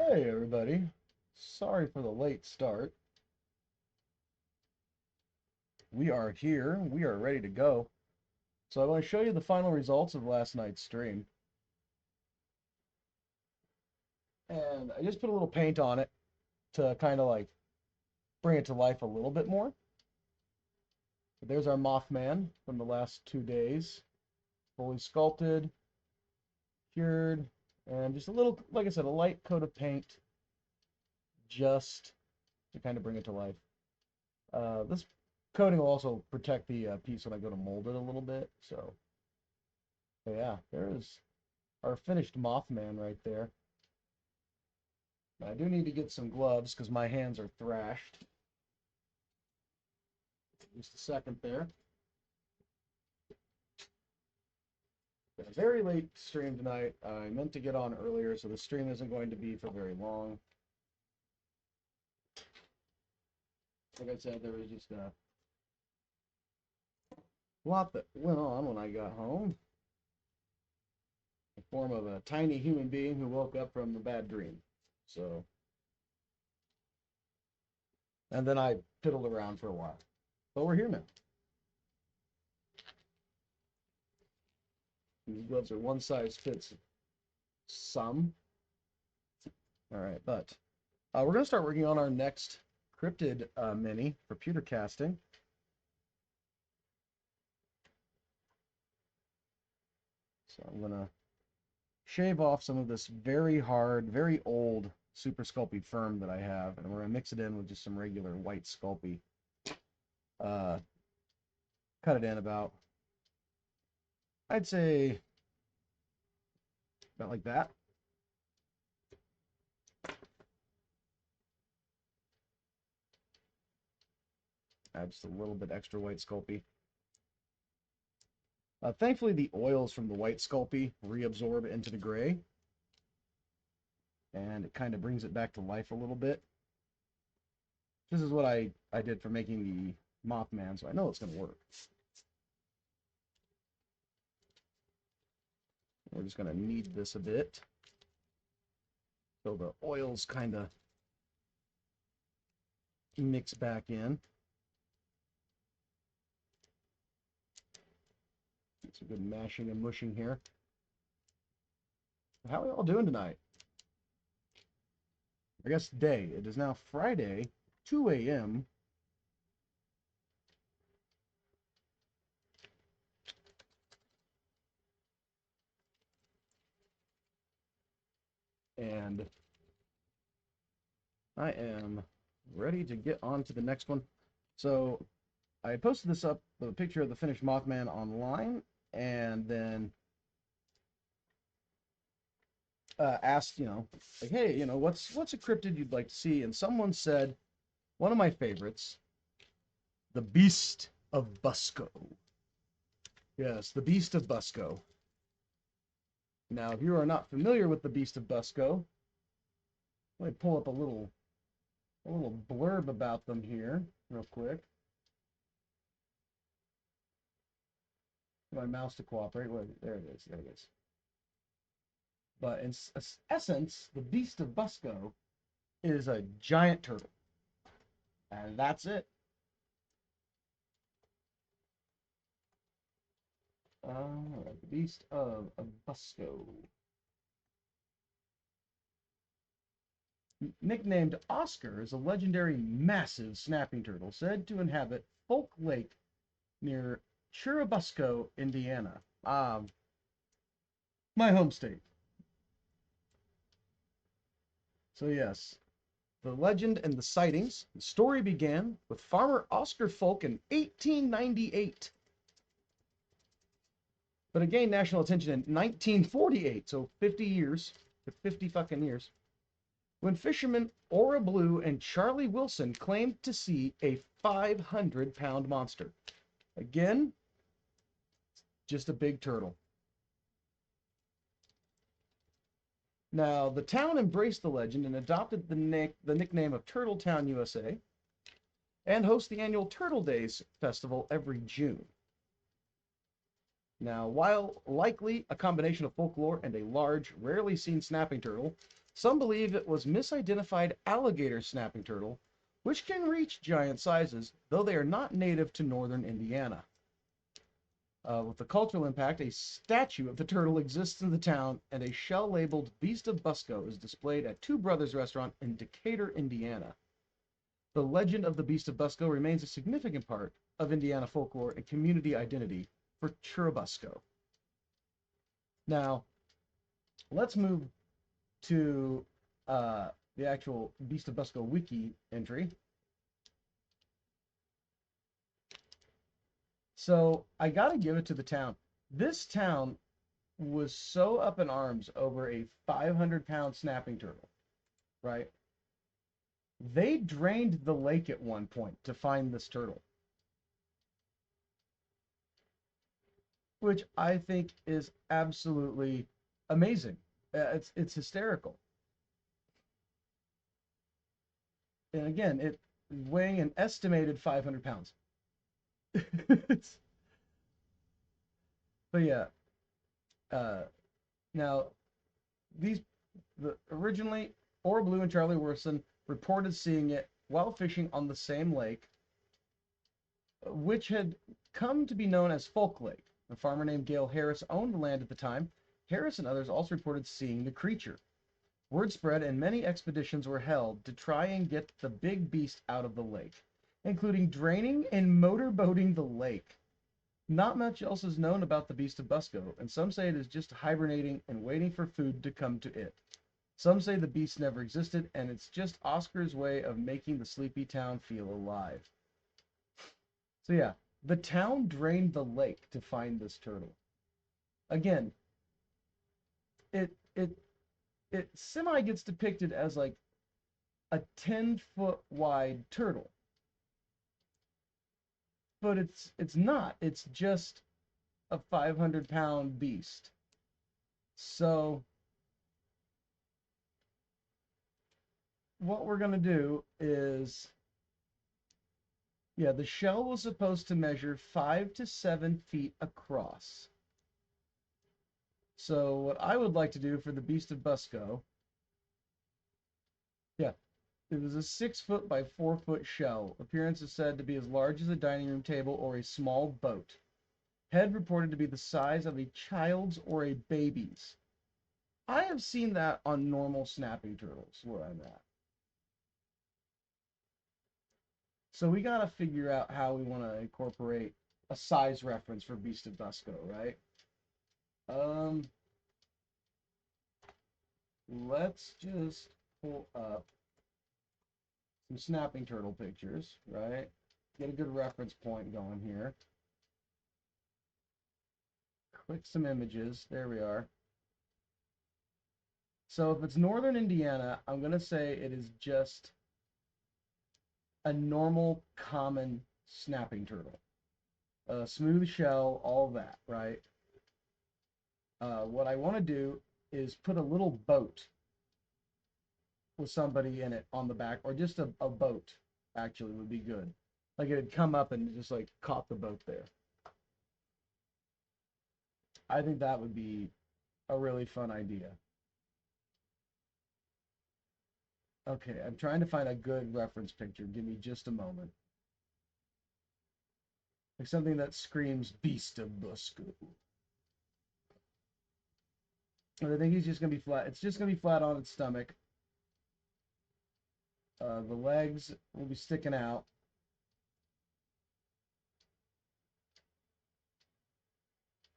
Hey everybody, sorry for the late start. We are here, we are ready to go. So I want to show you the final results of last night's stream. And I just put a little paint on it to kind of like bring it to life a little bit more. But there's our Mothman from the last 2 days. Fully sculpted, cured, and just a little, like I said, a light coat of paint just to kind of bring it to life. This coating will also protect the piece when I go to mold it a little bit. So yeah, there's our finished Mothman right there. I do need to get some gloves because my hands are thrashed. Just a second there. Got a very late stream tonight. I meant to get on earlier, so the stream isn't going to be for very long. Like I said, there was just a lot that went on when I got home. In the form of a tiny human being who woke up from a bad dream. So, and then I piddled around for a while. But we're here now. These gloves are one size fits some. All right, but we're going to start working on our next cryptid mini for pewter casting. So I'm going to shave off some of this very hard, very old Super Sculpey firm that I have, and we're going to mix it in with just some regular white Sculpey. Cut it in about, I'd say, about like that. Add just a little bit extra white Sculpey. Thankfully, the oils from the white Sculpey reabsorb into the gray, and it kind of brings it back to life a little bit. This is what I did for making the Mothman, so I know it's going to work. We're just going to knead this a bit so the oils kind of mix back in. Get some good mashing and mushing here. How are we all doing tonight? I guess day. It is now Friday, 2 a.m. And I am ready to get on to the next one. So I posted this up, the picture of the finished Mothman online, and then asked, like, hey, what's a cryptid you'd like to see? And someone said, one of my favorites, the Beast of Busco. Yes, the Beast of Busco. Now, if you are not familiar with the Beast of Busco, let me pull up a little blurb about them here, real quick. My mouse to cooperate. There it is. There it is. But in essence, the Beast of Busco is a giant turtle. And that's it. The Beast of Busco. Nicknamed Oscar, is a legendary massive snapping turtle said to inhabit Folk Lake near Churubusco, Indiana. My home state. So yes, the legend and the sightings. The story began with farmer Oscar Folk in 1898. But it gained national attention in 1948, so 50 years, 50 fucking years, when fishermen Ora Blue and Charlie Wilson claimed to see a 500-pound monster. Again, just a big turtle. Now, the town embraced the legend and adopted the nickname of Turtletown, USA, and hosts the annual Turtle Days festival every June. Now, while likely a combination of folklore and a large, rarely seen snapping turtle, Some believe it was misidentified alligator snapping turtle, which can reach giant sizes, though they are not native to northern Indiana. With the cultural impact, a statue of the turtle exists in the town, and a shell labeled Beast of Busco is displayed at Two Brothers Restaurant in Decatur, Indiana. The legend of the Beast of Busco remains a significant part of Indiana folklore and community identity for Churubusco. Now, let's move to the actual Beast of Busco wiki entry. So I got to give it to the town. This town was so up in arms over a 500-pound snapping turtle, right? They drained the lake at one point to find this turtle, which I think is absolutely amazing. It's hysterical. And again, it weighing an estimated 500 pounds. But yeah, uh, now these originally Ora Blue and Charlie Wilson reported seeing it while fishing on the same lake, which had come to be known as Folk Lake. A farmer named Gail Harris owned the land at the time. Harris and others also reported seeing the creature. Word spread and many expeditions were held to try and get the big beast out of the lake, including draining and motorboating the lake. Not much else is known about the Beast of Busco, and some say it is just hibernating and waiting for food to come to it. Some say the beast never existed, and it's just Oscar's way of making the sleepy town feel alive. So yeah, the town drained the lake to find this turtle. Again, it it it semi gets depicted as like a 10-foot wide turtle. But it's not. It's just a 500-pound beast. So what we're going to do is, yeah, the shell was supposed to measure 5 to 7 feet across. So what I would like to do for the Beast of Busco, yeah, it was a 6-foot by 4-foot shell. Appearance is said to be as large as a dining room table or a small boat. Head reported to be the size of a child's or a baby's. I have seen that on normal snapping turtles where I'm at. So we got to figure out how we want to incorporate a size reference for Beast of Busco, right? Let's just pull up some snapping turtle pictures, right? Get a good reference point going here. Click some images. There we are. So if it's northern Indiana, I'm going to say it is just a normal, common snapping turtle. Smooth shell, all that, right? What I want to do is put a little boat with somebody in it on the back, or just a boat actually would be good. Like it had come up and just like caught the boat there. I think that would be a really fun idea. Okay, I'm trying to find a good reference picture. Give me just a moment. Like something that screams Beast of Busco. And I think he's just gonna be flat. It's just gonna be flat on its stomach. The legs will be sticking out.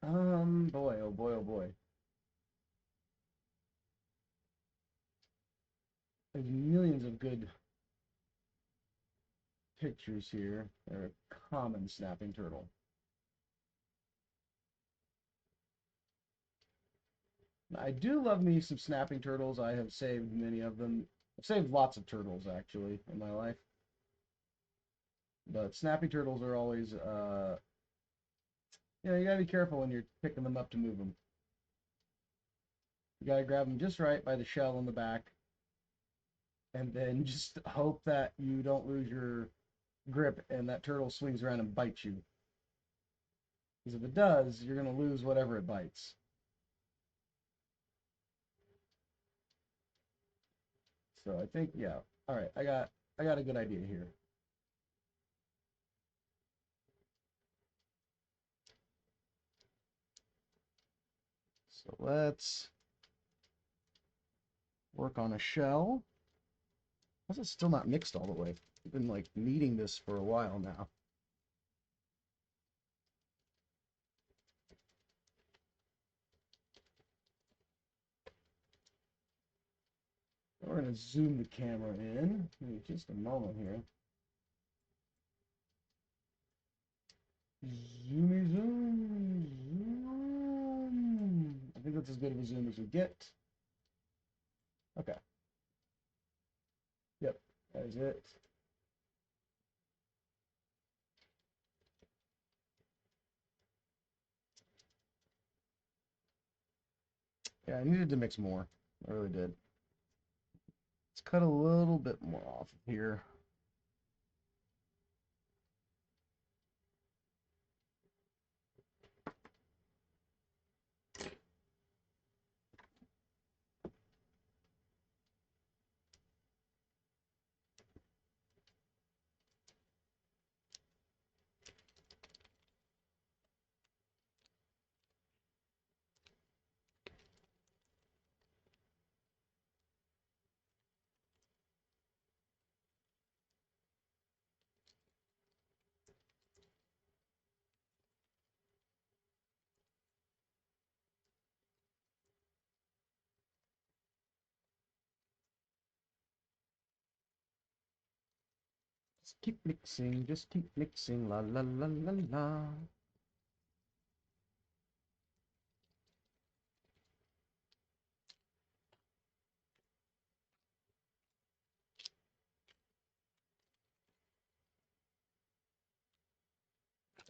Boy, oh boy, oh boy. There's millions of good pictures here. They're a common snapping turtle. I do love me some snapping turtles. I have saved many of them. I've saved lots of turtles actually in my life. But snapping turtles are always, you gotta be careful when you're picking them up to move them. You gotta grab them just right by the shell in the back, and then just hope that you don't lose your grip and that turtle swings around and bites you. Because if it does, you're gonna lose whatever it bites. So I think, yeah. All right, I got a good idea here. So let's work on a shell. Why is it still not mixed all the way? I've been like kneading this for a while now. We're going to zoom the camera in. Give me just a moment here. Zoomy zoom, zoom. I think that's as good of a zoom as we get. Okay. Yep, that is it. Yeah, I needed to mix more. I really did. Let's cut a little bit more off of here. Just keep mixing, la la la la la.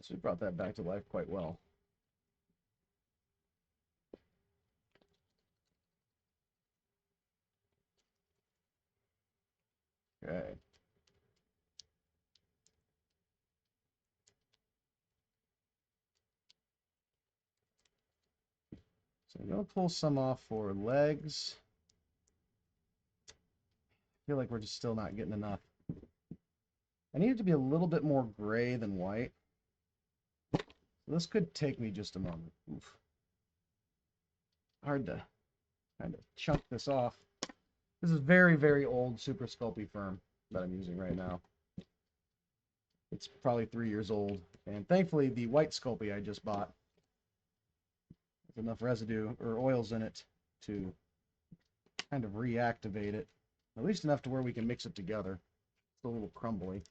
So we brought that back to life quite well. Okay. So I'm going to pull some off for legs. I feel like we're just still not getting enough. I need it to be a little bit more gray than white. So this could take me just a moment. Oof. Hard to kind of chunk this off. This is very, very old Super Sculpey firm that I'm using right now. It's probably 3 years old. And thankfully, the white Sculpey I just bought has enough residue or oils in it to kind of reactivate it. At least enough to where we can mix it together. It's a little crumbly.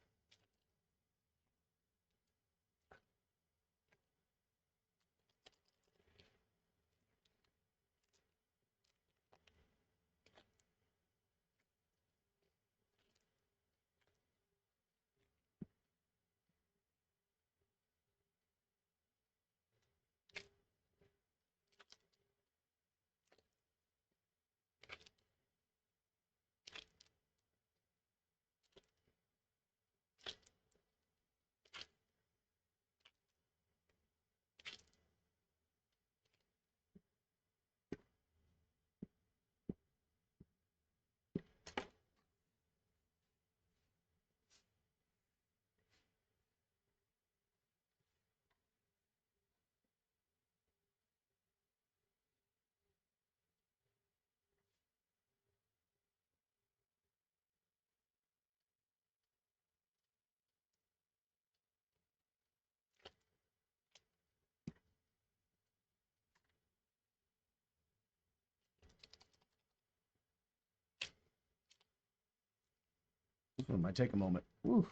This one might take a moment. Oof.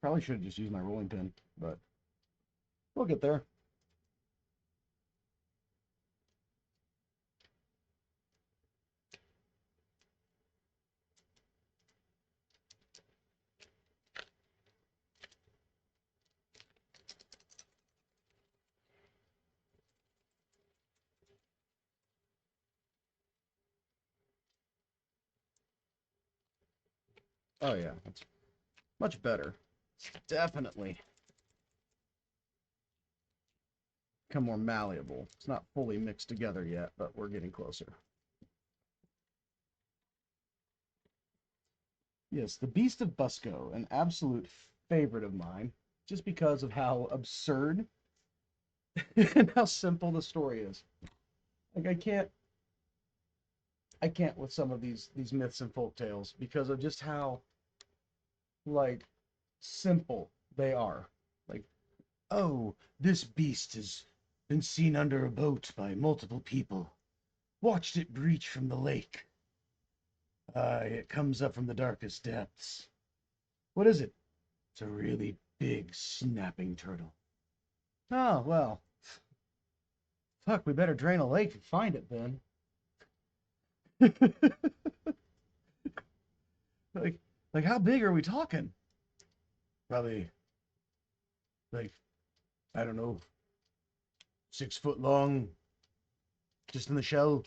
Probably should have just used my rolling pin, but we'll get there. Oh yeah, that's much better. Definitely become more malleable. It's not fully mixed together yet, but we're getting closer. Yes, the Beast of Busco, an absolute favorite of mine, just because of how absurd and how simple the story is. Like I can't with some of these myths and folk tales because of just how like simple they are. Like, oh, this beast has been seen under a boat by multiple people. Watched it breach from the lake. It comes up from the darkest depths. What is it? It's a really big snapping turtle. Oh, well, fuck, we better drain a lake and find it then. like, like how big are we talking? Probably like, I don't know, 6 foot long, just in the shell.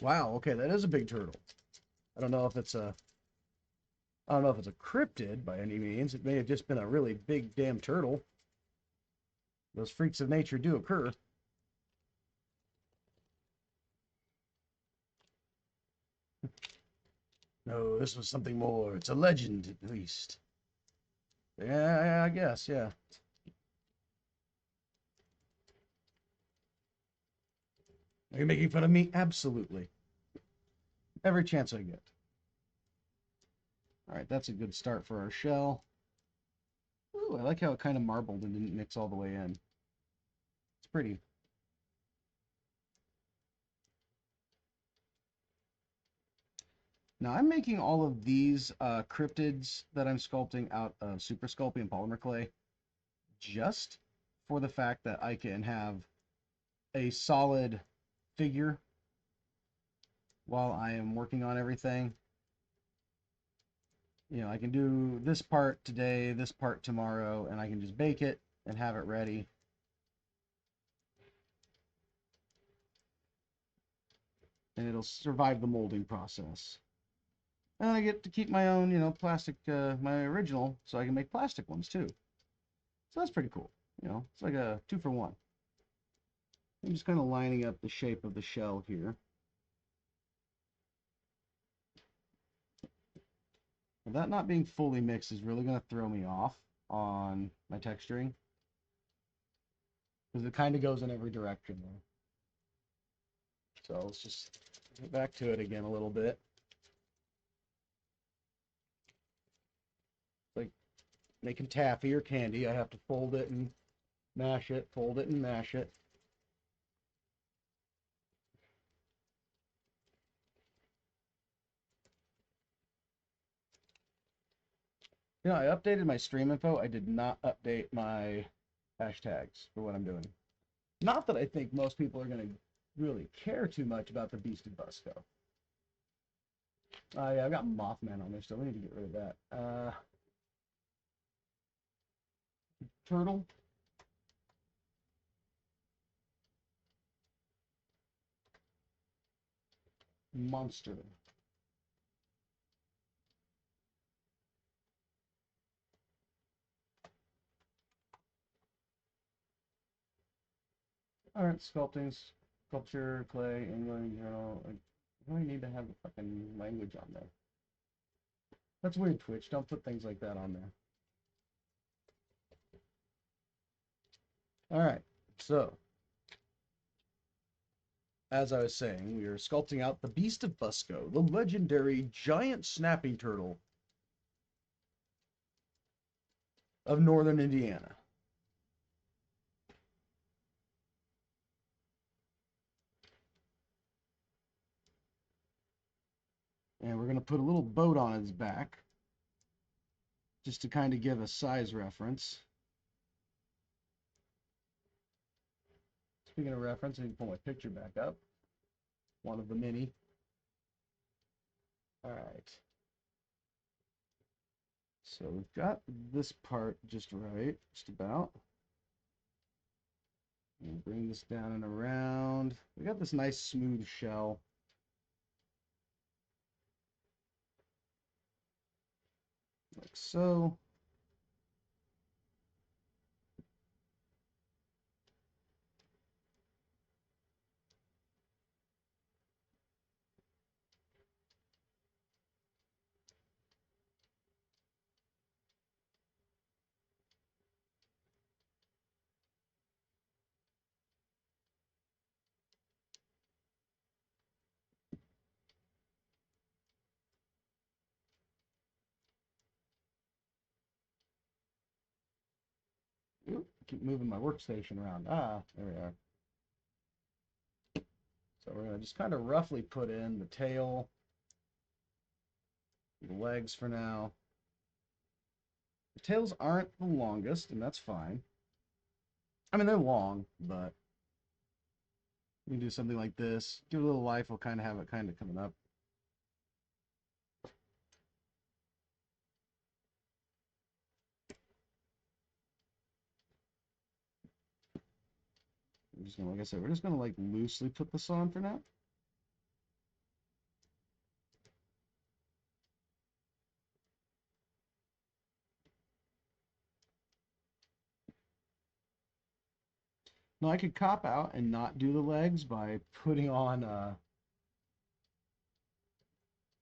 Wow, okay, that is a big turtle. I don't know if it's a I don't know if it's a cryptid by any means. It may have just been a really big damn turtle. Those freaks of nature do occur. No, this was something more. It's a legend, at least. Yeah, I guess, yeah. Are you making fun of me? Absolutely. Every chance I get. All right, that's a good start for our shell. Ooh, I like how it kind of marbled and didn't mix all the way in. It's pretty. Now I'm making all of these cryptids that I'm sculpting out of Super Sculpey polymer clay just for the fact that I can have a solid figure while I am working on everything. You know, I can do this part today, this part tomorrow, and I can just bake it and have it ready. And it'll survive the molding process. And I get to keep my own, you know, plastic, my original, so I can make plastic ones too. So that's pretty cool. You know, it's like a 2-for-1. I'm just kind of lining up the shape of the shell here. And that not being fully mixed is really going to throw me off on my texturing. Because it kind of goes in every direction there. So let's just get back to it again a little bit. Like making taffy or candy, I have to fold it and mash it, fold it and mash it. You know, I updated my stream info. I did not update my hashtags for what I'm doing. Not that I think most people are going to really care too much about the Beast of Busco. Yeah, I've got Mothman on there still. We need to get rid of that. Turtle. Monster. All right, sculpting, sculpture, clay, England, journal. Like, why do I need to have the fucking language on there? That's weird, Twitch. Don't put things like that on there. All right, so as I was saying, we are sculpting out the Beast of Busco, the legendary giant snapping turtle of northern Indiana. And we're going to put a little boat on his back just to kind of give a size reference. Speaking of reference, I need to pull my picture back up. One of the mini. All right. So we've got this part just right, just about. And bring this down and around. We got this nice smooth shell. Like so. Oop, keep moving my workstation around. Ah, there we are. So we're going to just kind of roughly put in the tail, the legs for now. The tails aren't the longest, and that's fine. I mean, they're long, but we can do something like this. Give it a little life, we'll kind of have it kind of coming up. We're just gonna, like I said, we're just gonna like loosely put this on for now. Now I could cop out and not do the legs by putting on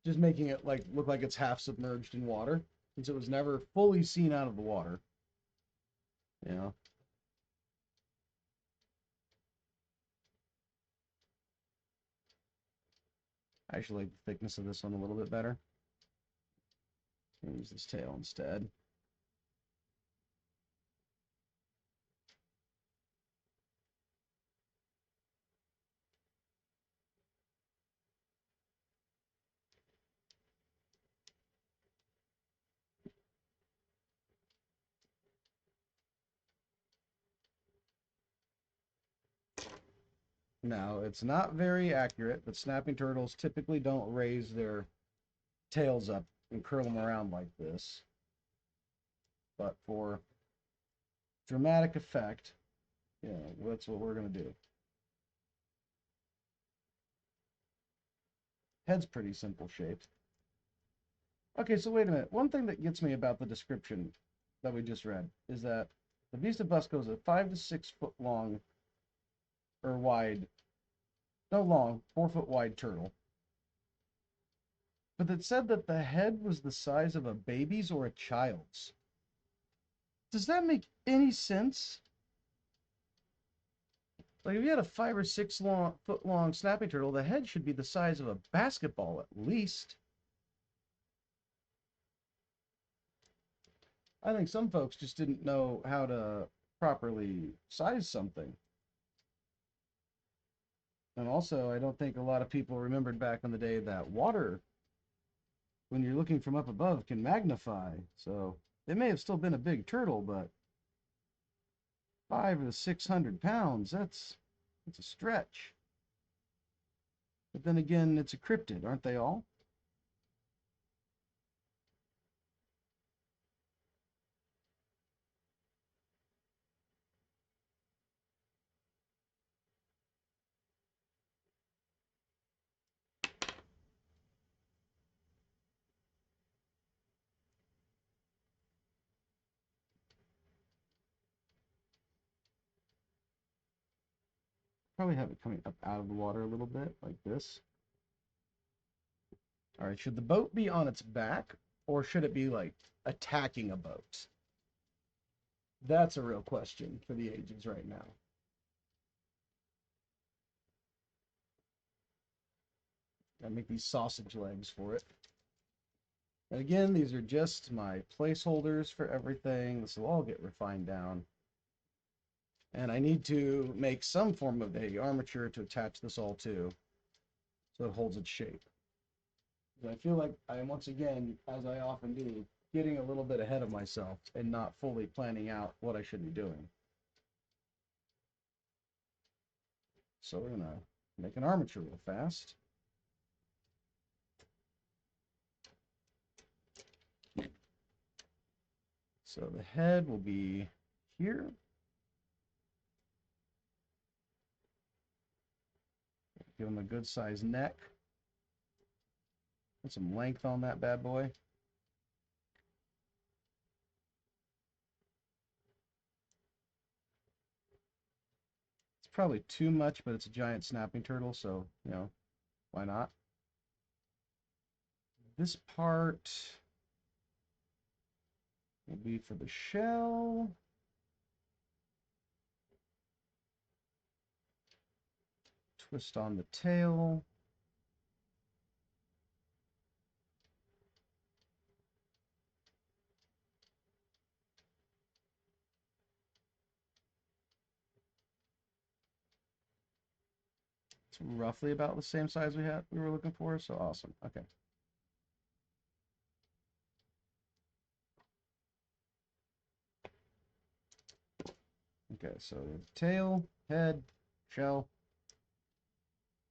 just making it like look like it's half submerged in water, since it was never fully seen out of the water. You know. I actually like the thickness of this one a little bit better. Use this tail instead. Now, it's not very accurate, but snapping turtles typically don't raise their tails up and curl them around like this. But for dramatic effect, you know, that's what we're going to do. Head's pretty simple shaped. Okay, so wait a minute. One thing that gets me about the description that we just read is that the beast of Busco is a 5 to 6 foot long or wide, no long, 4 foot wide turtle. But it said that the head was the size of a baby's or a child's. Does that make any sense? Like if you had a 5 or 6 foot long snapping turtle, the head should be the size of a basketball at least. I think some folks just didn't know how to properly size something. And also, I don't think a lot of people remembered back in the day that water, when you're looking from up above, can magnify. So it may have still been a big turtle, but 500 to 600 pounds, that's a stretch. But then again, it's a cryptid, aren't they all? Probably have it coming up out of the water a little bit, like this. All right, should the boat be on its back, or should it be like attacking a boat? That's a real question for the ages right now. I make these sausage legs for it. And again, these are just my placeholders for everything. This will all get refined down. And I need to make some form of a armature to attach this all to, so it holds its shape. I feel like I am once again, as I often do, getting a little bit ahead of myself and not fully planning out what I should be doing. So we're gonna make an armature real fast. So the head will be here. Give him a good sized neck. Put some length on that bad boy. It's probably too much, but it's a giant snapping turtle, so, you know, why not? This part will be for the shell. Twist on the tail. It's roughly about the same size we were looking for, so awesome. Okay. Okay, so tail, head, shell,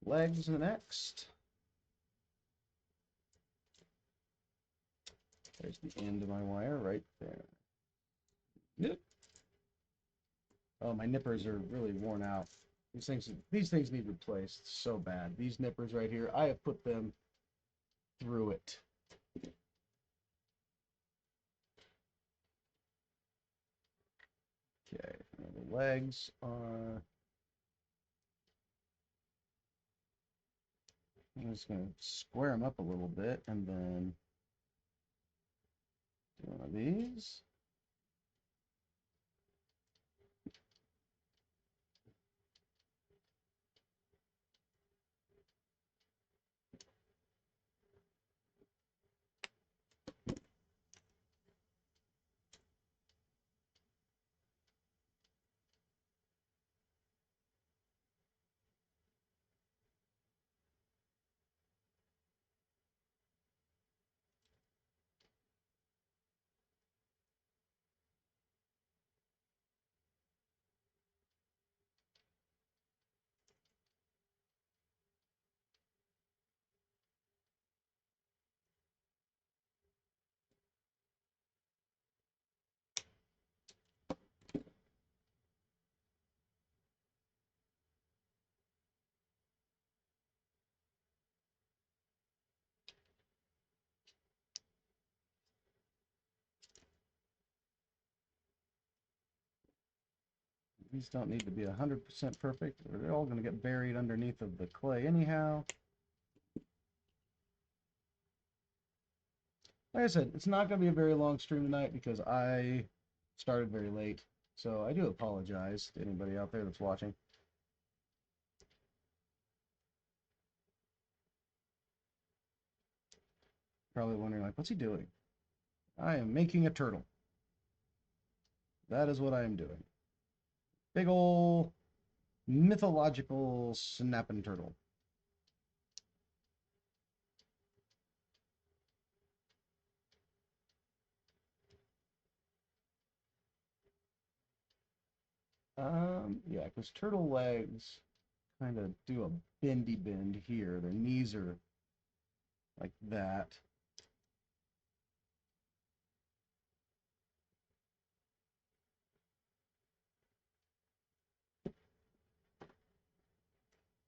legs next. There's the end of my wire right there. Nip. Oh, my nippers are really worn out. These things need replaced so bad. These nippers right here, I have put them through it. Okay, now the legs are. I'm just gonna square them up a little bit and then do one of these. These don't need to be 100% perfect, or they're all going to get buried underneath of the clay anyhow. Like I said, it's not going to be a very long stream tonight because I started very late. So I do apologize to anybody out there that's watching. Probably wondering, like, what's he doing? I am making a turtle. That is what I am doing. Big ol' mythological snapping turtle. Yeah, because turtle legs kind of do a bendy bend here. Their knees are like that.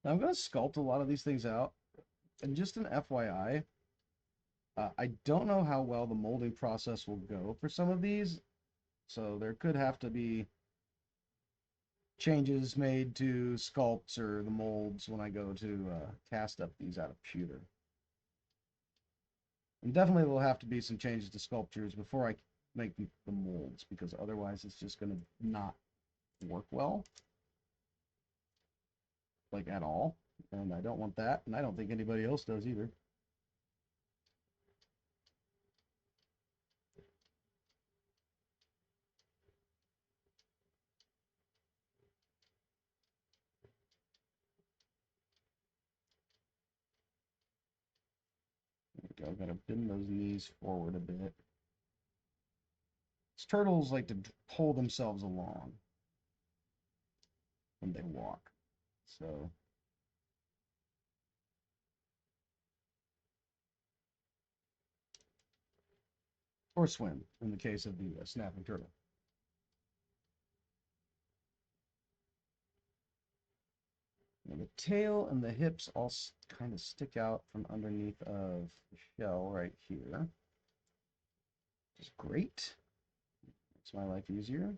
Now I'm going to sculpt a lot of these things out. And just an FYI, I don't know how well the molding process will go for some of these. So there could have to be changes made to sculpts or the molds when I go to cast up these out of pewter. And definitely there'll have to be some changes to sculptures before I make the molds, because otherwise it's just going to not work well, like at all. And I don't want that, and I don't think anybody else does either. go. Gotta bend those knees forward a bit. These turtles like to pull themselves along when they walk. So, or swim in the case of the snapping turtle. And the tail and the hips all kind of stick out from underneath of the shell right here. Which is great. Makes my life easier.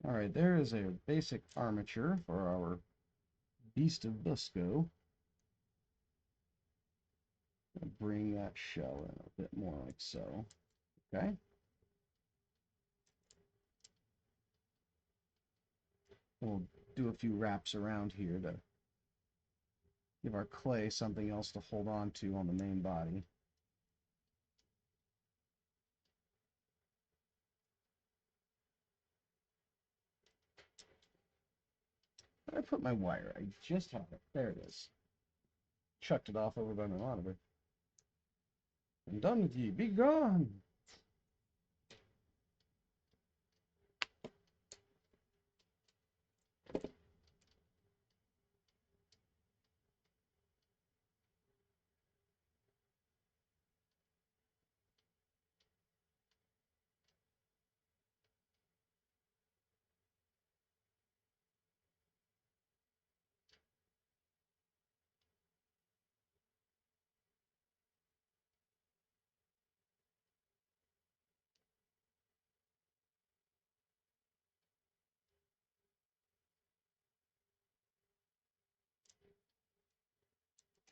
All right, there is a basic armature for our Beast of Busco. Bring that shell in a bit more like so. Okay. We'll do a few wraps around here to give our clay something else to hold on to on the main body. I put my wire? I just had it. There it is. Chucked it off over by my monitor. I'm done with ye. Be gone.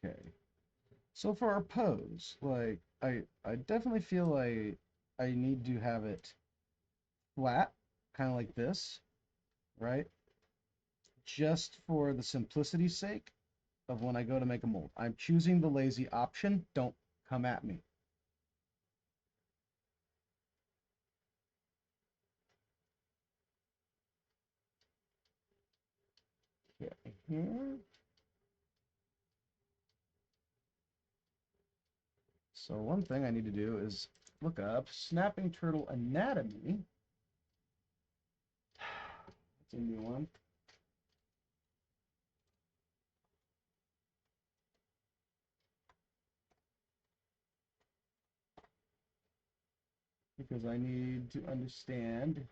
Okay. So for our pose, like I definitely feel like I need to have it flat, kind of like this, right? Just for the simplicity's sake of when I go to make a mold. I'm choosing the lazy option. Don't come at me. Okay, here. So one thing I need to do is look up snapping turtle anatomy. It's a new one. Because I need to understand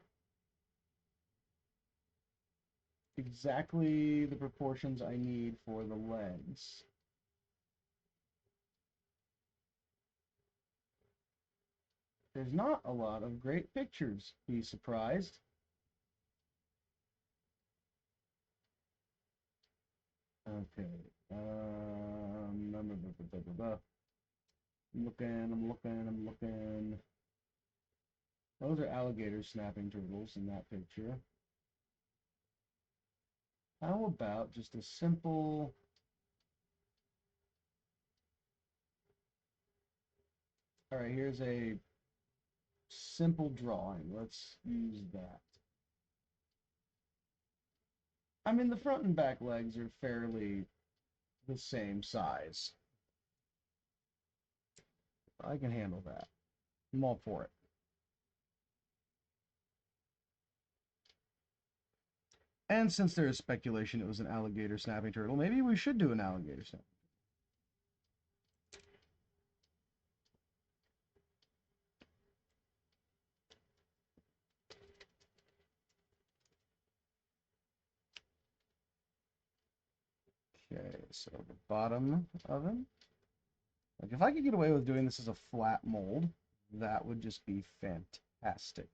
exactly the proportions I need for the legs. There's not a lot of great pictures. Be surprised. Okay. Blah, blah, blah. I'm looking. Those are alligator snapping turtles in that picture. How about just a simple... All right, here's a simple drawing. Let's use that. I mean, the front and back legs are fairly the same size. I can handle that. I'm all for it. And since there is speculation it was an alligator snapping turtle, maybe we should do an alligator snap. Okay, so the bottom of him. Like if I could get away with doing this as a flat mold, that would just be fantastic.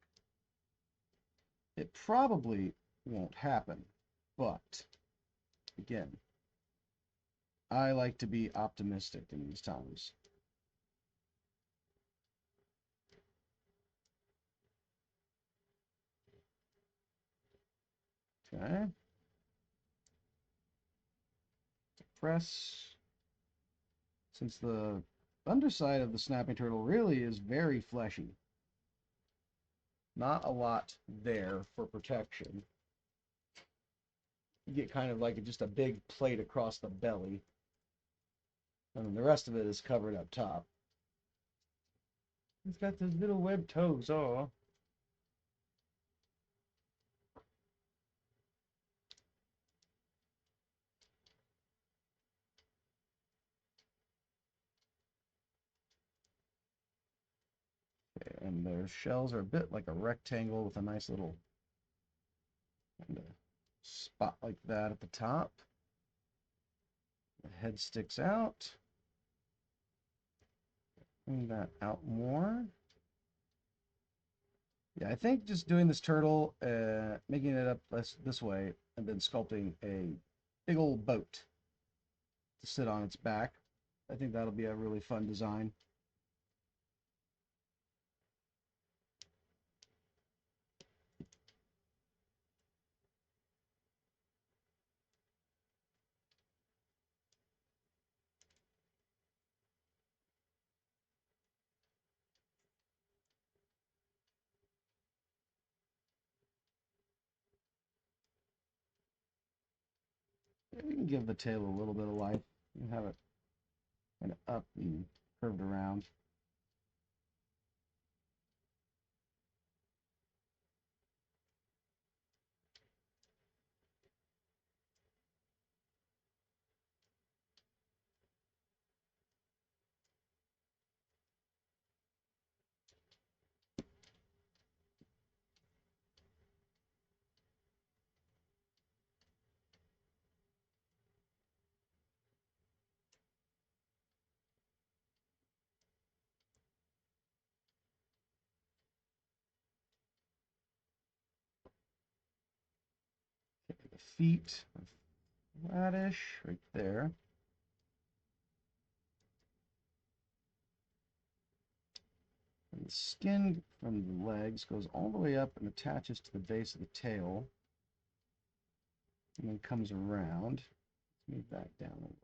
It probably won't happen, but again, I like to be optimistic in these times. Okay. Press. Since the underside of the snapping turtle really is very fleshy. Not a lot there for protection. You get kind of like just a big plate across the belly. And then the rest of it is covered up top. It's got those little webbed toes, oh. Okay, and their shells are a bit like a rectangle with a nice little kind of spot like that at the top. The head sticks out. Bring that out more. Yeah, I think just doing this turtle, making it up this way, and then sculpting a big old boat to sit on its back. I think that'll be a really fun design. You can give the tail a little bit of life. You have it kind of up and curved around. The feet are flattish right there. And the skin from the legs goes all the way up and attaches to the base of the tail. And then comes around. Let's move that down a little.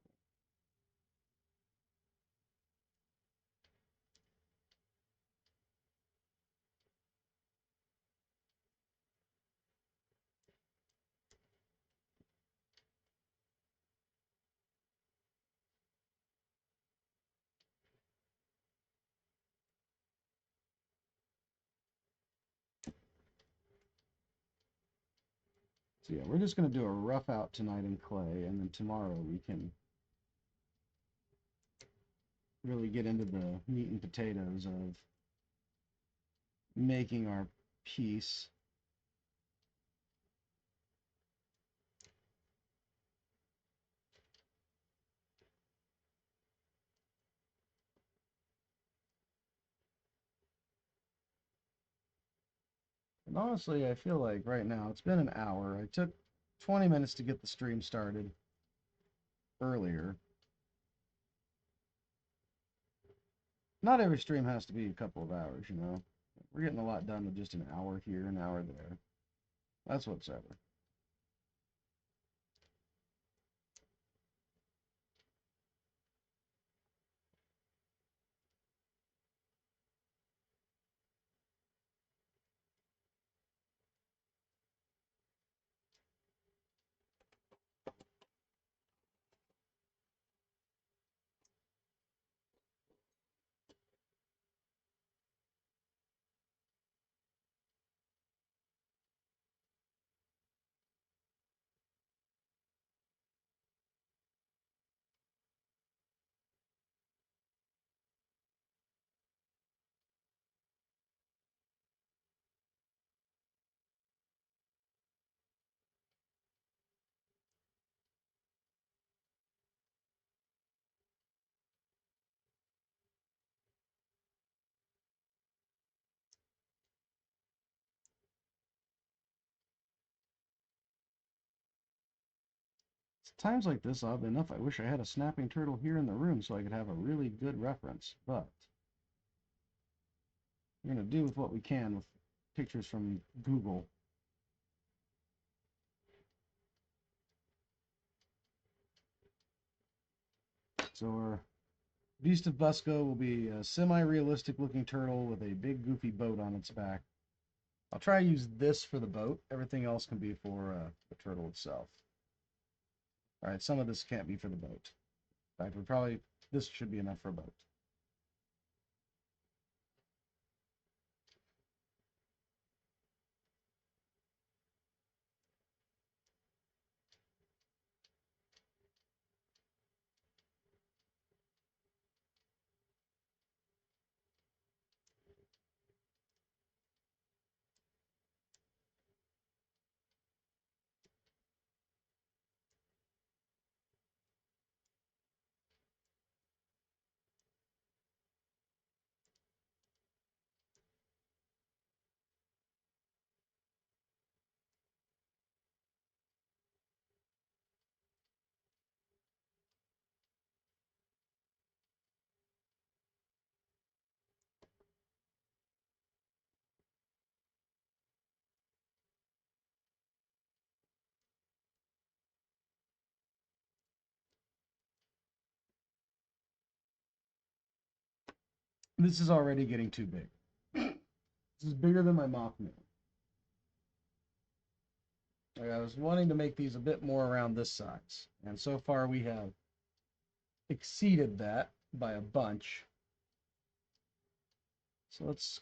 So yeah, we're just going to do a rough out tonight in clay, and then tomorrow we can really get into the meat and potatoes of making our piece. And honestly, I feel like right now it's been an hour. I took 20 minutes to get the stream started earlier. Not every stream has to be a couple of hours, you know. We're getting a lot done with just an hour here, an hour there. That's what's ever. Times like this, oddly enough, I wish I had a snapping turtle here in the room so I could have a really good reference, but we're going to do with what we can with pictures from Google. So our Beast of Busco will be a semi-realistic looking turtle with a big goofy boat on its back. I'll try to use this for the boat. Everything else can be for the turtle itself. All right, some of this can't be for the boat. In fact, this should be enough for a boat. This is already getting too big. This is bigger than my Mothman. I was wanting to make these a bit more around this size, and so far we have exceeded that by a bunch. So let's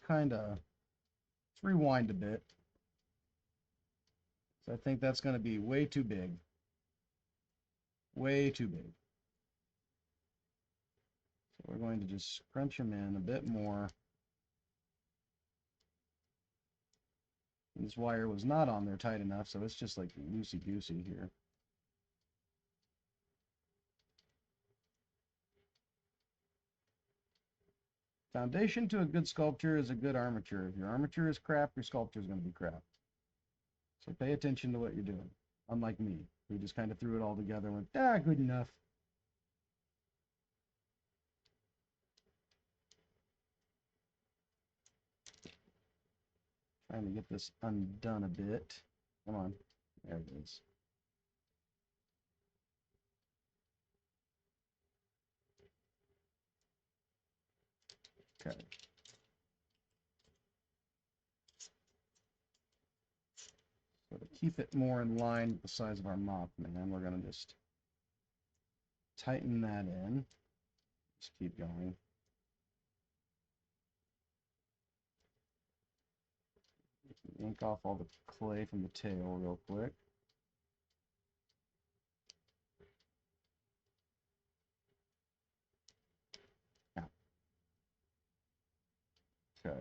rewind a bit. So I think that's going to be way too big. Way too big. So we're going to just crunch them in a bit more. This wire was not on there tight enough, so it's just like loosey-goosey here. Foundation to a good sculpture is a good armature. If your armature is crap, your sculpture is going to be crap. So pay attention to what you're doing. Unlike me, who just kind of threw it all together and went, good enough. Trying to get this undone a bit. Come on. There it is. Okay. So to keep it more in line with the size of our Mothman, we're going to just tighten that in. Just keep going. Ink off all the clay from the tail real quick. Yeah. Okay.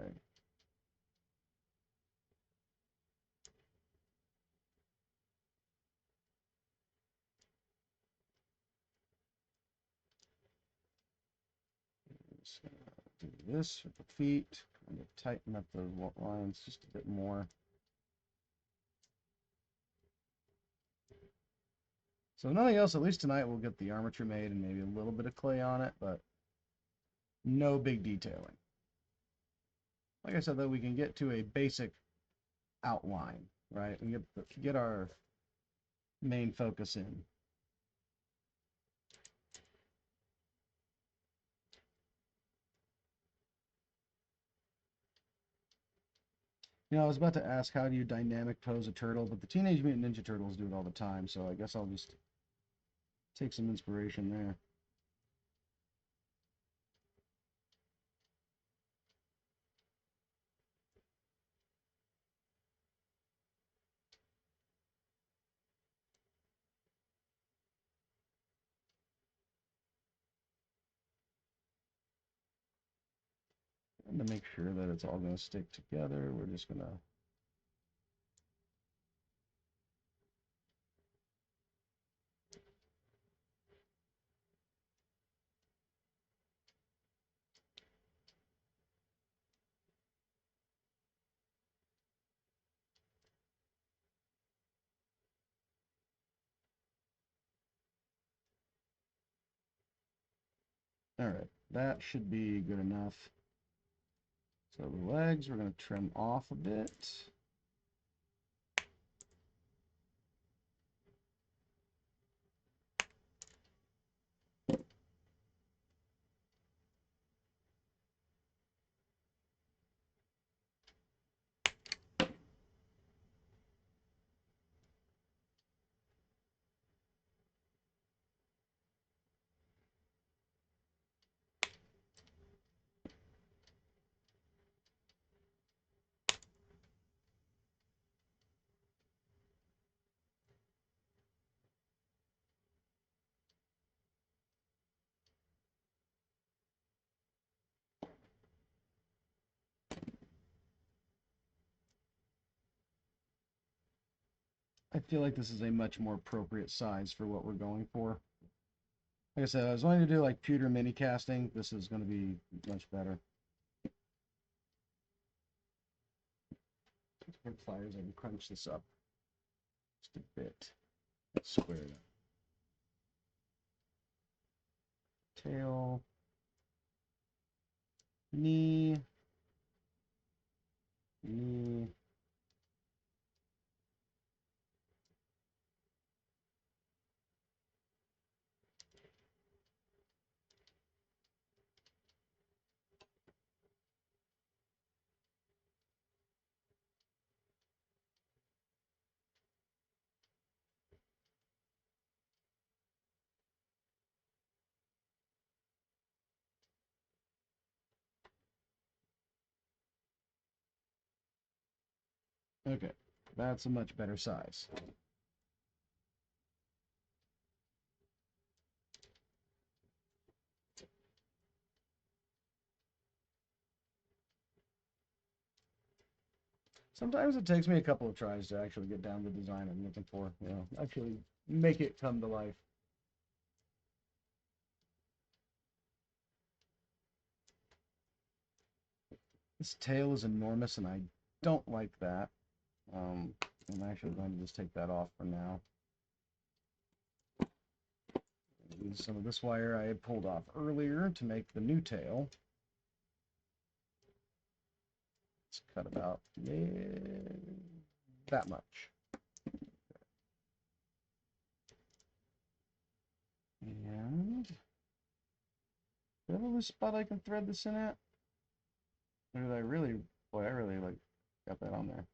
Just gonna do this with the feet. I'm going to tighten up those lines just a bit more. So if nothing else, at least tonight we'll get the armature made and maybe a little bit of clay on it, but no big detailing. Like I said, though, we can get to a basic outline, right? And get our main focus in. I was about to ask how do you dynamic pose a turtle, but the Teenage Mutant Ninja Turtles do it all the time, so I guess I'll just take some inspiration there. And to make sure that it's all going to stick together, we're just going to All right, that should be good enough. So the legs, we're going to trim off a bit. I feel like this is a much more appropriate size for what we're going for. Like I said, I was wanting to do like pewter mini casting. This is going to be much better. Quick fires, I can crunch this up just a bit. Square it up. Tail, knee, knee. Okay, that's a much better size. Sometimes it takes me a couple of tries to actually get down the design I'm looking for, you know, actually make it come to life. This tail is enormous and I don't like that. I'm actually going to just take that off for now. Use some of this wire I had pulled off earlier to make the new tail. Let's cut about that much. And do I have a loose spot I can thread this in at? Or did I really, boy, I really like got that on there.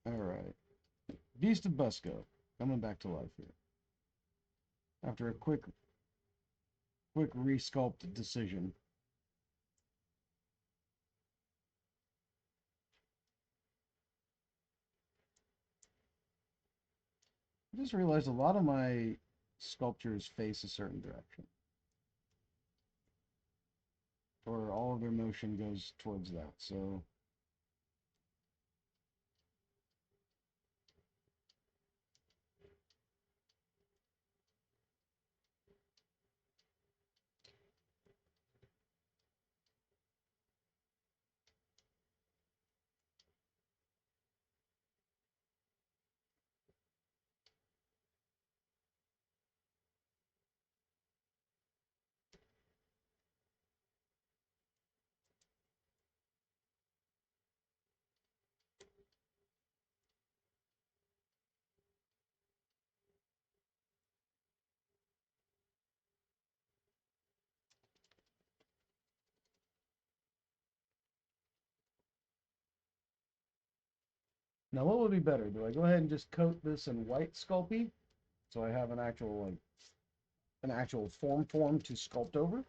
All right, Beast of Busco coming back to life here after a quick resculpt decision. I just realized a lot of my sculptures face a certain direction, or all of their motion goes towards that. So now what would be better? Do I go ahead and just coat this in white Sculpey so I have an actual form to sculpt over?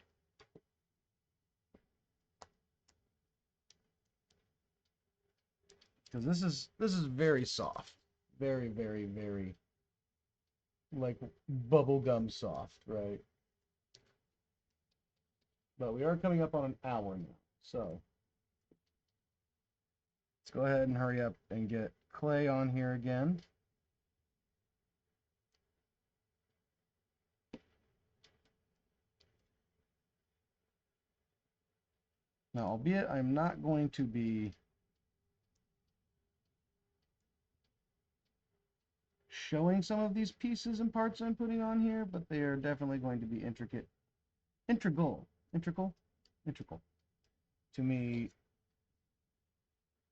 Because this is very soft, very like bubblegum soft, right? But we are coming up on an hour now. So let's go ahead and hurry up and get clay on here again. Now, albeit I'm not going to be showing some of these pieces and parts I'm putting on here, but they are definitely going to be integral to me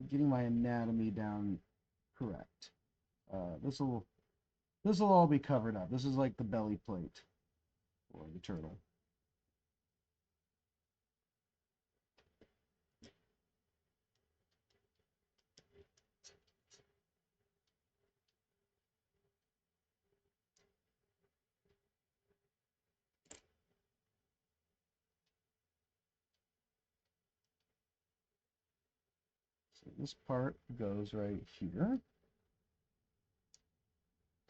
getting my anatomy down correct. This will all be covered up. This is like the belly plate for the turtle. So this part goes right here.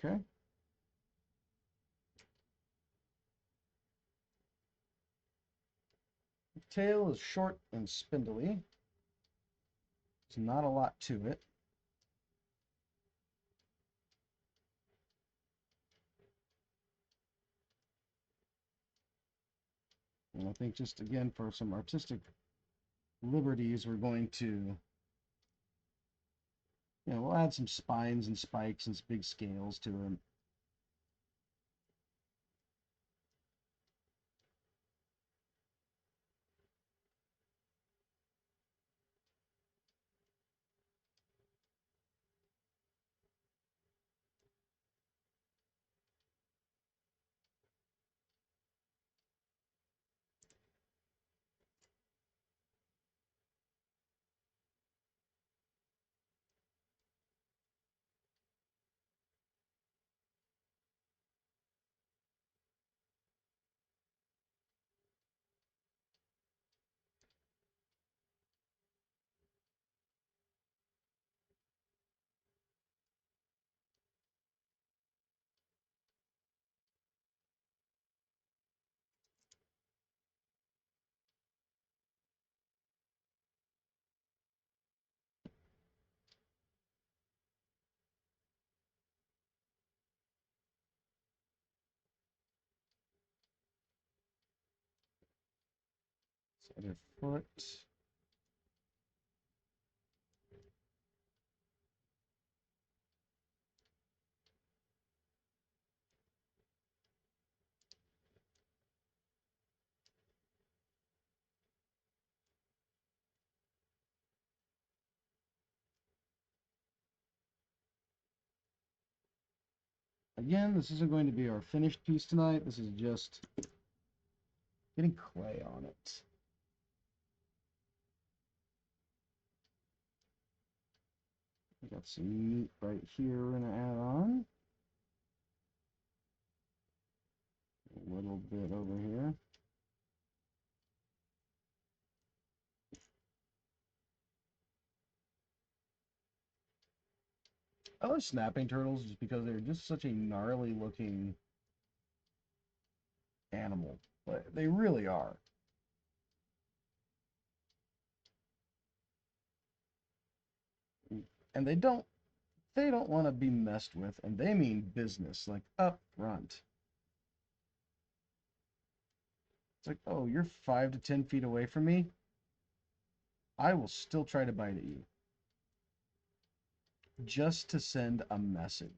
Okay. The tail is short and spindly. There's not a lot to it. And I think just again for some artistic liberties, we're going to, we'll add some spines and spikes and some big scales to it. Other foot. Again, this isn't going to be our finished piece tonight. This is just getting clay on it. We got some meat right here we're going to add on. A little bit over here. I love snapping turtles just because they're just such a gnarly looking animal. But they really are. And they don't want to be messed with, and they mean business, like up front. It's like, oh, you're 5 to 10 feet away from me. I will still try to bite at you. Just to send a message.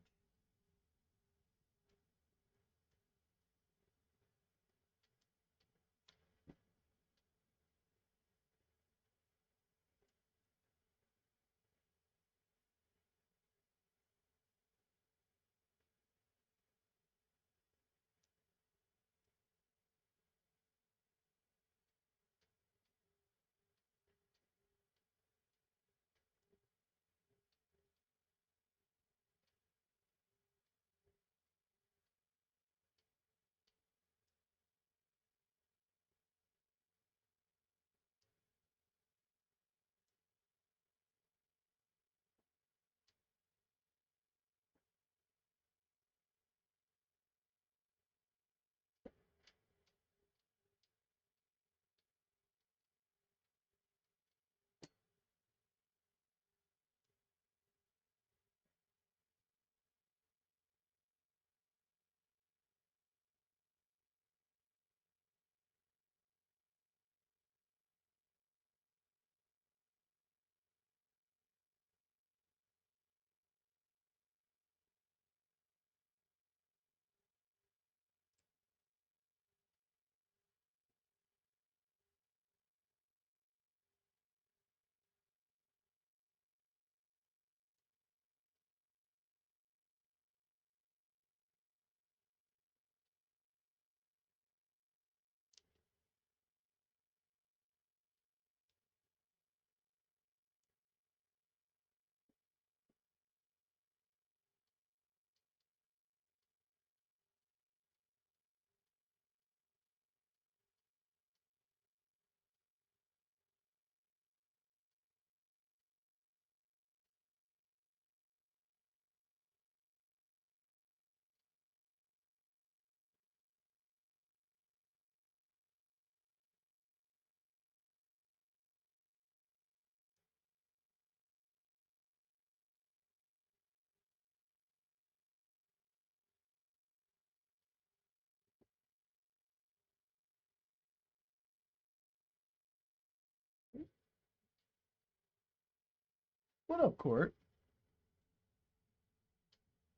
What up, Court?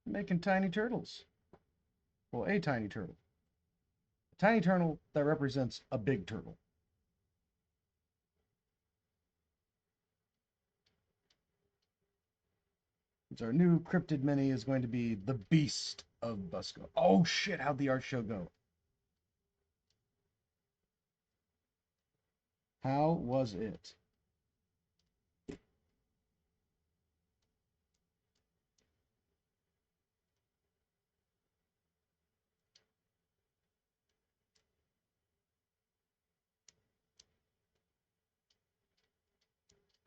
Making tiny turtles. Well, a tiny turtle. A tiny turtle that represents a big turtle. It's our new cryptid mini is going to be the Beast of Busco. Oh shit, how'd the art show go? How was it?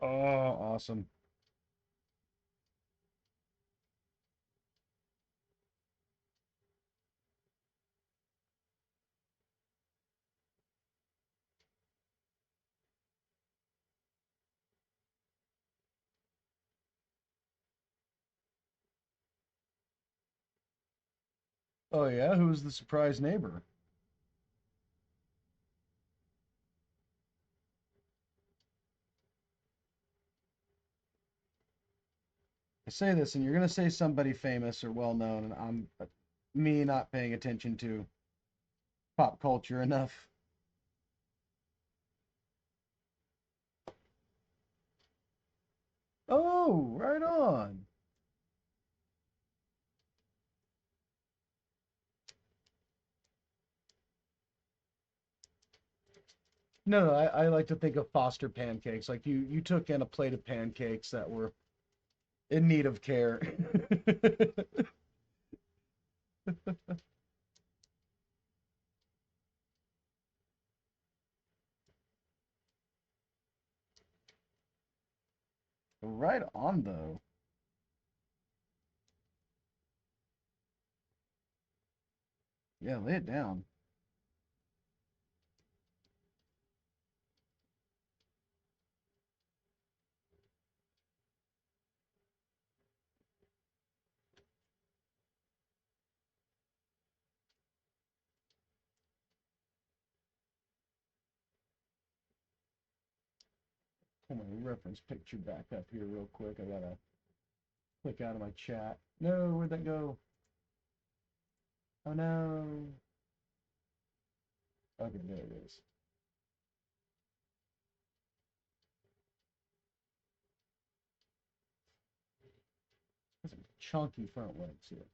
Oh, awesome. Oh yeah, who's the surprise neighbor? I say this, and you're gonna say somebody famous or well known, and I'm me not paying attention to pop culture enough. Oh, right on. No, no, I like to think of Foster pancakes. Like you took in a plate of pancakes that were in need of care. Right on though. Yeah, lay it down. Pull my reference picture back up here real quick. I gotta click out of my chat. No, where'd that go? Oh no. Okay, there it is. That's some chunky front legs here.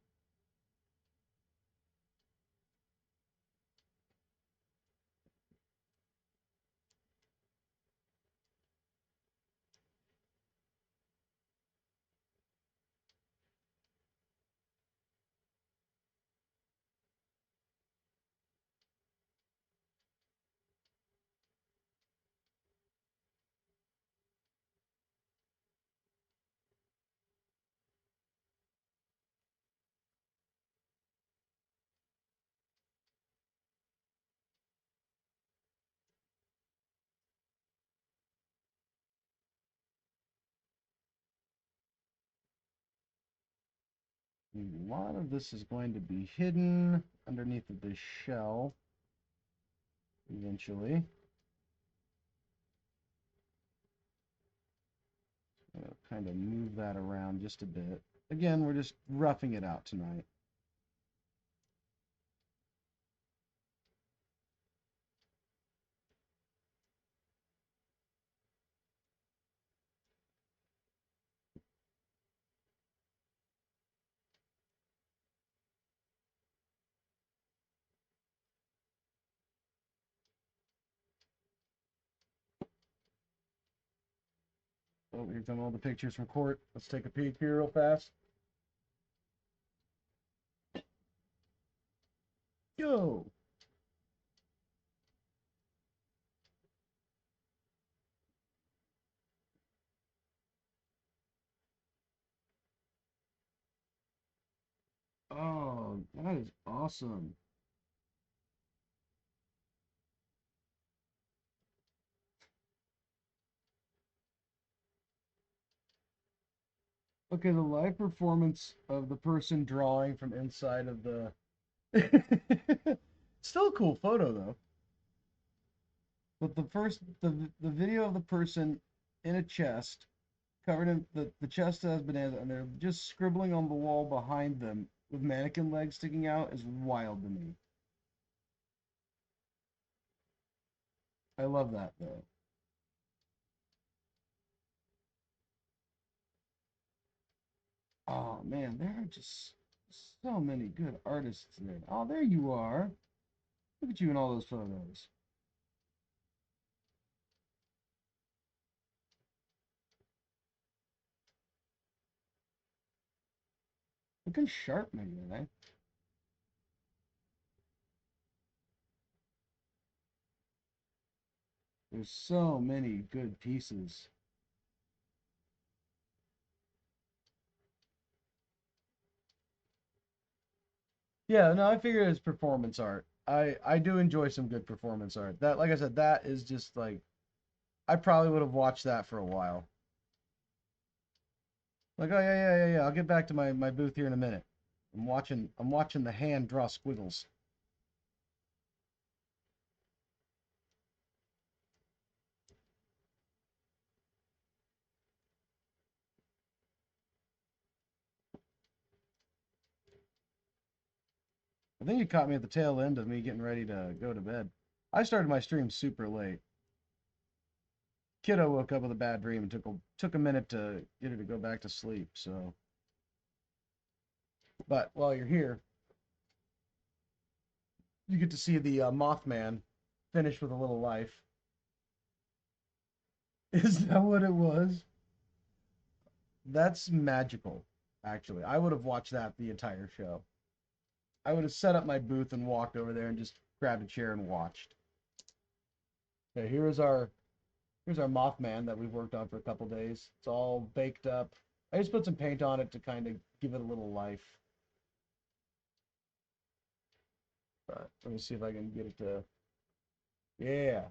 A lot of this is going to be hidden underneath of this shell eventually. Kind of move that around just a bit. Again, we're just roughing it out tonight. Oh, here come all the pictures from court. Let's take a peek here real fast. Go! Oh, that is awesome. Okay, the live performance of the person drawing from inside of the still a cool photo though. But the video of the person in a chest covered in the chest has bananas, and they're just scribbling on the wall behind them with mannequin legs sticking out is wild to me. I love that though. Oh man, there are just so many good artists there. Oh, there you are. Look at you in all those photos. Looking sharp, man. Eh? There's so many good pieces. Yeah, no, I figured it's performance art. I do enjoy some good performance art. That, like I said, that is just like I probably would have watched that for a while. Like, oh yeah, yeah, yeah, yeah. I'll get back to my booth here in a minute. I'm watching the hand draw squiggles. I think you caught me at the tail end of me getting ready to go to bed. I started my stream super late. Kiddo woke up with a bad dream and took a minute to get her to go back to sleep. So, but while you're here, you get to see the Mothman finish with a little life. Is that what it was? That's magical. Actually, I would have watched that the entire show. I would have set up my booth and walked over there and just grabbed a chair and watched. Okay, here's our Mothman that we've worked on for a couple days. It's all baked up. I just put some paint on it to kind of give it a little life. But let me see if I can get it to. Yeah.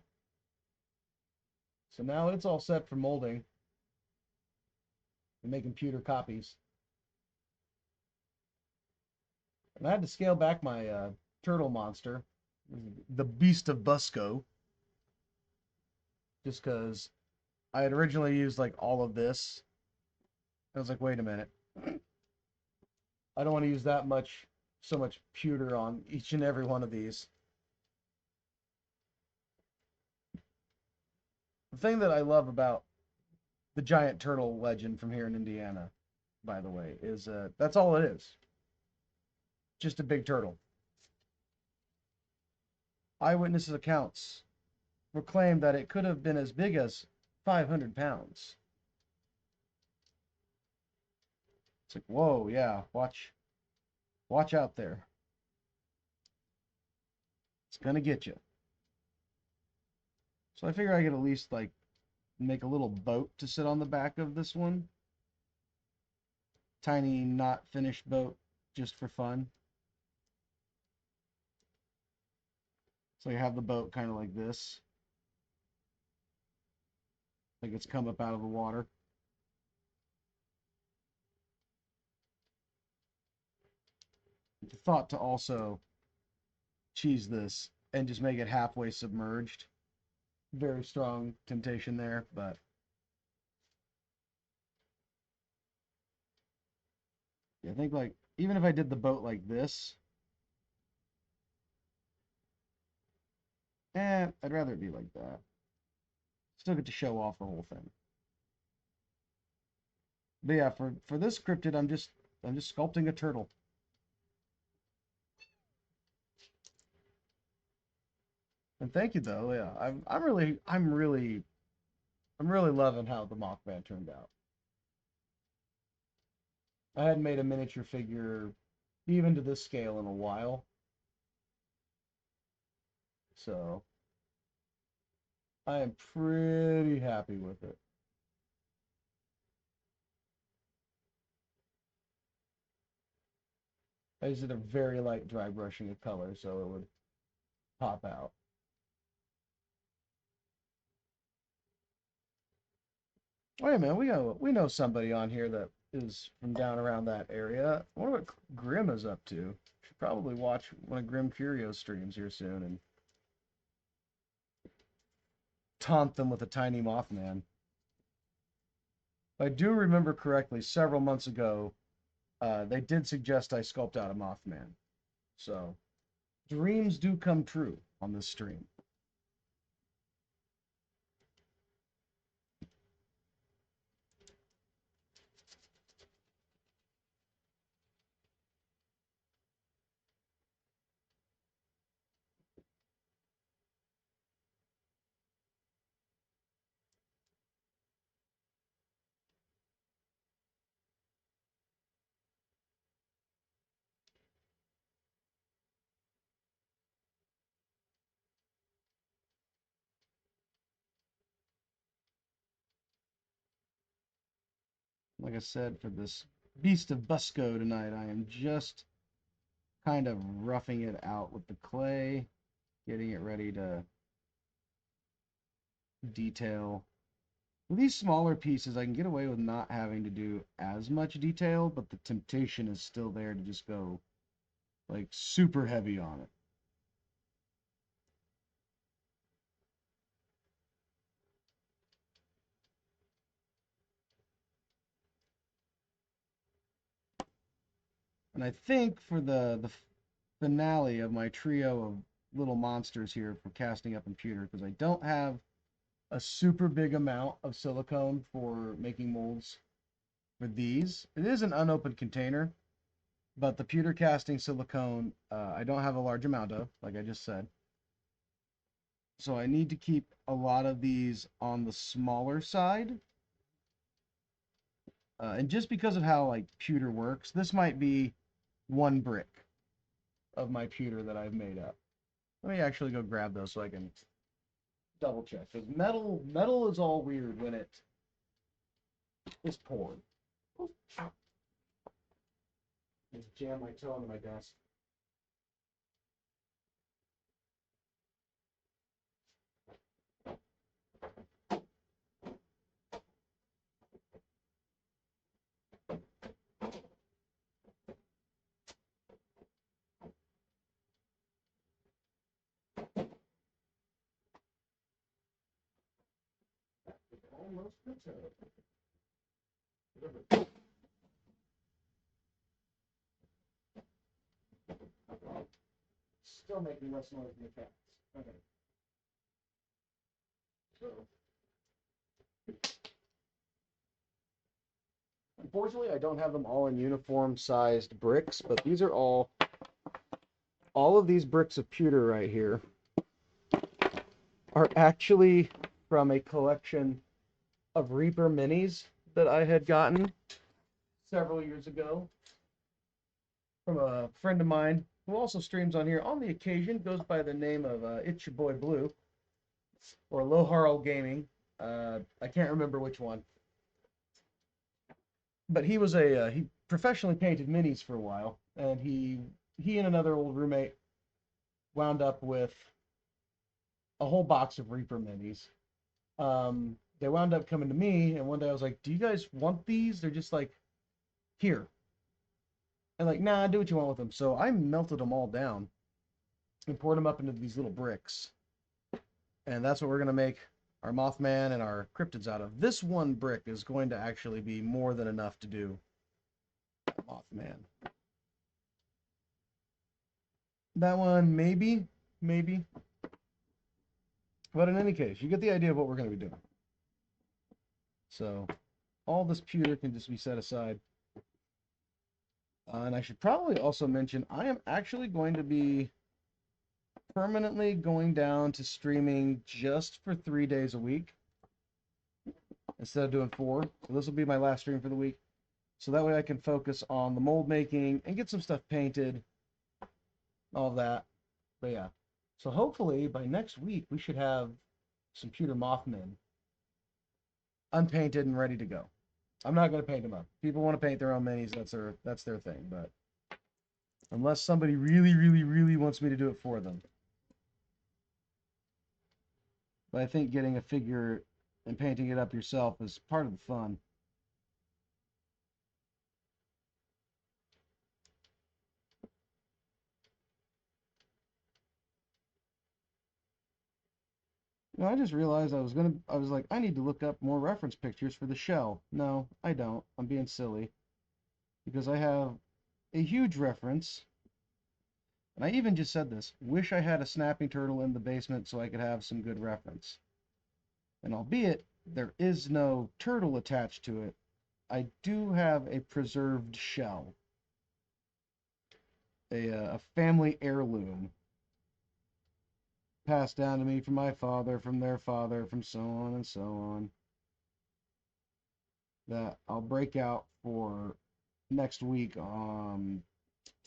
So now it's all set for molding and making pewter copies. And I had to scale back my turtle monster, the Beast of Busco, just because I had originally used like all of this. I was like, wait a minute. I don't want to use that much, so much pewter on each and every one of these. The thing that I love about the giant turtle legend from here in Indiana, by the way, is that's all it is. Just a big turtle. Eyewitness accounts proclaim that it could have been as big as 500 pounds. It's like, whoa, yeah, watch out there. It's gonna get you. So I figure I could at least like make a little boat to sit on the back of this one. Tiny, not finished boat, just for fun. So you have the boat kind of like this, like it's come up out of the water. The thought to also cheese this and just make it halfway submerged. Very strong temptation there, but yeah, I think like even if I did the boat like this, I'd rather it be like that. Still get to show off the whole thing. But yeah, for this cryptid, I'm just sculpting a turtle. And thank you though. Yeah, I'm really loving how the Mothman turned out. I hadn't made a miniature figure even to this scale in a while, so I am pretty happy with it. I just did a very light dry brushing of color so it would pop out. Wait a minute, we know somebody on here that is from down around that area. I wonder what Grim is up to. Should probably watch one of Grim Curio's streams here soon and taunt them with a tiny Mothman. I do remember correctly, several months ago, they did suggest I sculpt out a Mothman. So dreams do come true on this stream. Like I said, for this Beast of Busco tonight, I am just kind of roughing it out with the clay, getting it ready to detail. With these smaller pieces, I can get away with not having to do as much detail, but the temptation is still there to just go like super heavy on it. And I think for the finale of my trio of little monsters here for casting up in pewter, because I don't have a super big amount of silicone for making molds for these. It is an unopened container, but the pewter casting silicone, I don't have a large amount of, like I just said. So I need to keep a lot of these on the smaller side. And just because of how like pewter works, this might be one brick of my pewter that I've made up. Let me actually go grab those so I can double check. Because metal is all weird when it is poured. Oh, ow. I just jammed my toe into my desk. Almost the toe. Still making less noise than the cats. Okay. So, unfortunately, I don't have them all in uniform sized bricks, but these are all of these bricks of pewter right here are actually from a collection of Reaper minis that I had gotten several years ago from a friend of mine who also streams on here on the occasion, goes by the name of It's Your Boy Blue or Loharl Gaming. I can't remember which one, but he was he professionally painted minis for a while, and he and another old roommate wound up with a whole box of Reaper minis. They wound up coming to me, and one day I was like, "Do you guys want these?" They're just like, "Here." And like, nah, do what you want with them. So I melted them all down and poured them up into these little bricks. And that's what we're going to make our Mothman and our cryptids out of. This one brick is going to actually be more than enough to do Mothman. That one, maybe. But in any case, you get the idea of what we're going to be doing. So all this pewter can just be set aside. And I should probably also mention, I am actually going to be permanently going down to streaming just for 3 days a week instead of doing 4. So this will be my last stream for the week. So that way I can focus on the mold making and get some stuff painted, all of that. But yeah, so hopefully by next week we should have some pewter Mothmen unpainted and ready to go. I'm not going to paint them up. People want to paint their own minis, that's their thing. But unless somebody really wants me to do it for them. But I think getting a figure and painting it up yourself is part of the fun. No, I just realized I was like, I need to look up more reference pictures for the shell. No, I don't. I'm being silly because I have a huge reference. And I even just said this, wish I had a snapping turtle in the basement so I could have some good reference. And albeit there is no turtle attached to it, I do have a preserved shell, a family heirloom passed down to me from my father, from their father, from so on and so on, that I'll break out for next week on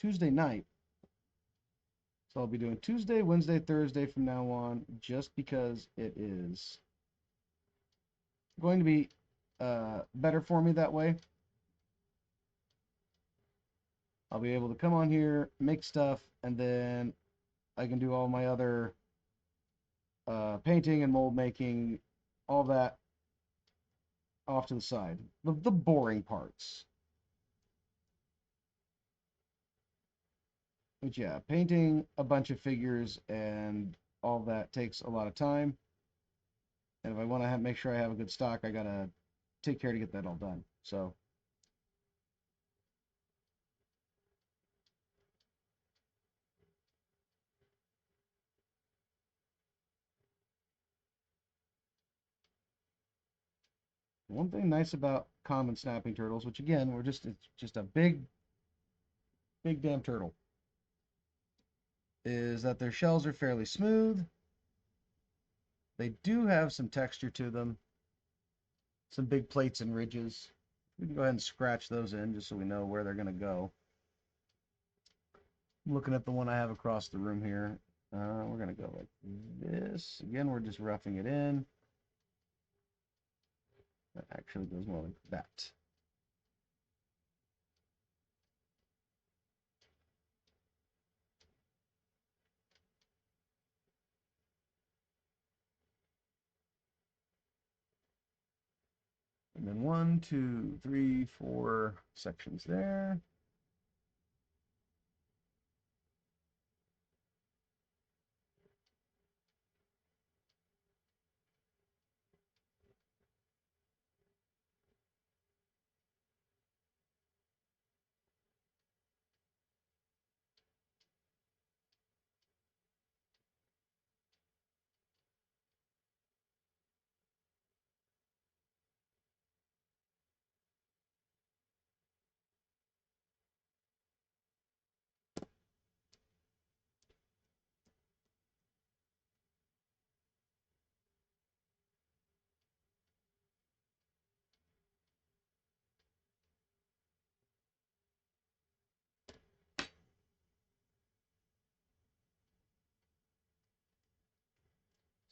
Tuesday night. So I'll be doing Tuesday, Wednesday, Thursday from now on, just because it is going to be better for me that way. I'll be able to come on here, make stuff, and then I can do all my other painting and mold making, all that off to the side. The boring parts. But yeah, painting a bunch of figures and all that takes a lot of time. And if I want to make sure I have a good stock, I gotta take care to get that all done. So one thing nice about common snapping turtles, which again, it's just a big damn turtle, is that their shells are fairly smooth. They do have some texture to them, some big plates and ridges. We can go ahead and scratch those in just so we know where they're going to go. I'm looking at the one I have across the room here. We're going to go like this. Again, we're just roughing it in. That actually goes more like that. And then 1, 2, 3, 4 sections there.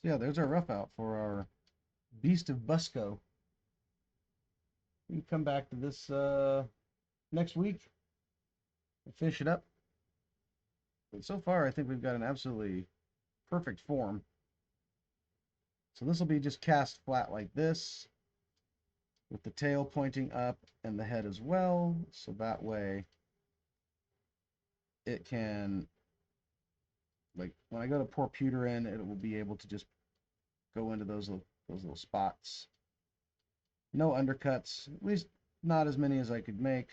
So yeah, there's our rough out for our Beast of Busco. We can come back to this next week and finish it up. But so far, I think we've got an absolutely perfect form. So this will be just cast flat like this, with the tail pointing up and the head as well. So that way it can, like when I go to pour pewter in, it will be able to just go into those little spots. No undercuts, at least not as many as I could make.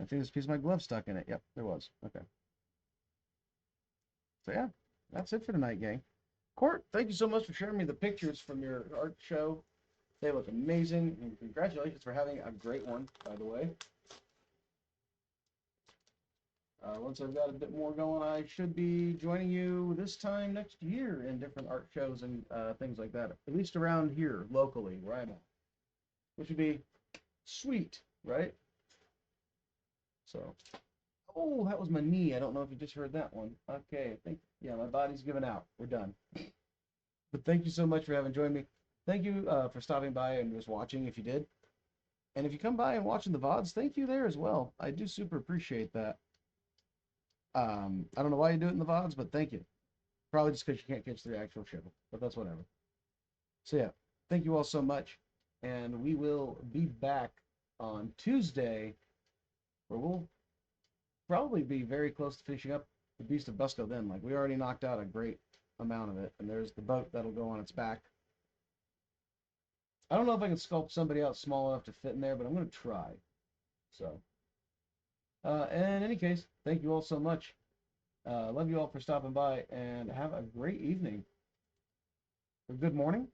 I think this piece of my glove stuck in it. Yep, there was. Okay. So yeah, that's it for tonight, gang. Court, thank you so much for sharing me the pictures from your art show. They look amazing, and congratulations for having a great one, by the way. Once I've got a bit more going, I should be joining you this time next year in different art shows and things like that, at least around here, locally, where I'm at, which would be sweet, right? So, oh, that was my knee. I don't know if you just heard that one. Okay, I think, yeah, my body's giving out. We're done. But thank you so much for having joined me. Thank you for stopping by and just watching if you did. And if you come by and watching the VODs, thank you there as well. I do super appreciate that. I don't know why you do it in the VODs, but thank you. Probably just because you can't catch the actual show, but that's whatever. So yeah, thank you all so much. And we will be back on Tuesday, where we'll probably be very close to finishing up the Beast of Busco then. Like, we already knocked out a great amount of it. And there's the boat that'll go on its back. I don't know if I can sculpt somebody out small enough to fit in there, but I'm going to try. So, in any case, thank you all so much. Love you all for stopping by, and have a great evening. Or good morning.